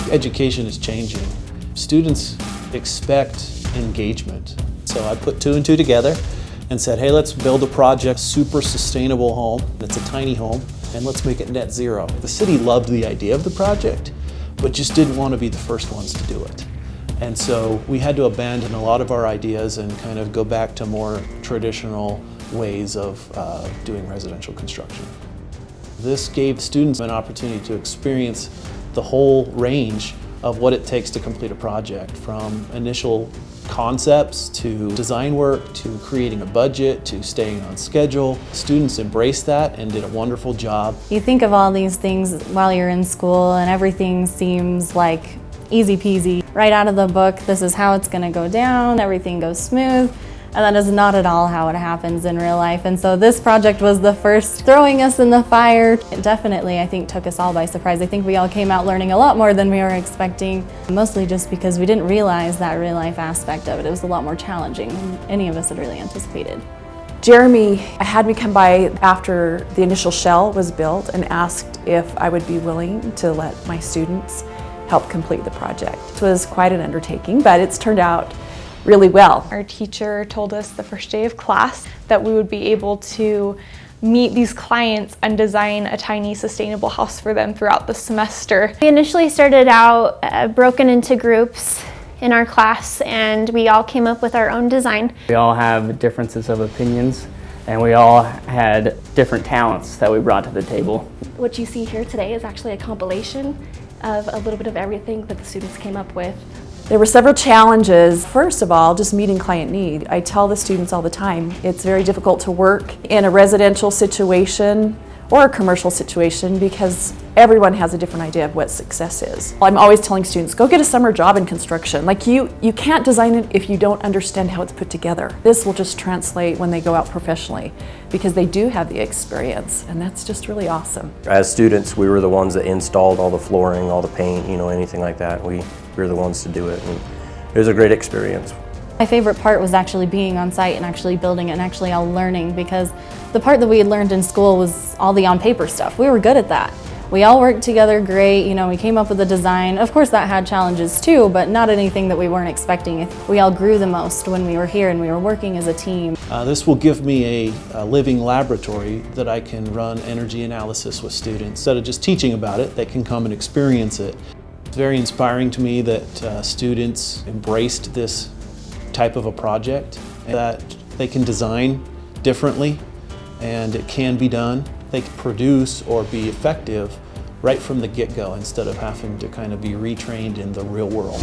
education is changing. Students expect engagement. So I put 2 and 2 together and said, hey, let's build a project, super sustainable home. It's a tiny home, and let's make it net zero. The city loved the idea of the project, but just didn't want to be the first ones to do it. And so we had to abandon a lot of our ideas and kind of go back to more traditional ways of doing residential construction. This gave students an opportunity to experience the whole range of what it takes to complete a project, from initial concepts to design work to creating a budget to staying on schedule. Students embraced that and did a wonderful job. You think of all these things while you're in school and everything seems like easy peasy. Right out of the book, this is how it's going to go down, everything goes smooth. And that is not at all how it happens in real life. And so this project was the first throwing us in the fire. It definitely, I think, took us all by surprise. I think we all came out learning a lot more than we were expecting, mostly just because we didn't realize that real life aspect of it. It was a lot more challenging than any of us had really anticipated. Jeremy had me come by after the initial shell was built and asked if I would be willing to let my students help complete the project. It was quite an undertaking, but it's turned out really well. Our teacher told us the first day of class that we would be able to meet these clients and design a tiny sustainable house for them throughout the semester. We initially started out broken into groups in our class, and we all came up with our own design. We all have differences of opinions, and we all had different talents that we brought to the table. What you see here today is actually a compilation of a little bit of everything that the students came up with. There were several challenges. First of all, just meeting client need. I tell the students all the time, it's very difficult to work in a residential situation or a commercial situation because everyone has a different idea of what success is. I'm always telling students, go get a summer job in construction. Like you can't design it if you don't understand how it's put together. This will just translate when they go out professionally because they do have the experience, and that's just really awesome. As students, we were the ones that installed all the flooring, all the paint, anything like that. We were the ones to do it, and it was a great experience. My favorite part was actually being on site and actually building it and actually all learning, because the part that we had learned in school was all the on-paper stuff. We were good at that. We all worked together great, we came up with a design. Of course that had challenges too, but not anything that we weren't expecting. We all grew the most when we were here and we were working as a team. This will give me a living laboratory that I can run energy analysis with students. Instead of just teaching about it, they can come and experience it. It's very inspiring to me that students embraced this type of a project, that they can design differently and it can be done. They can produce or be effective right from the get-go instead of having to kind of be retrained in the real world.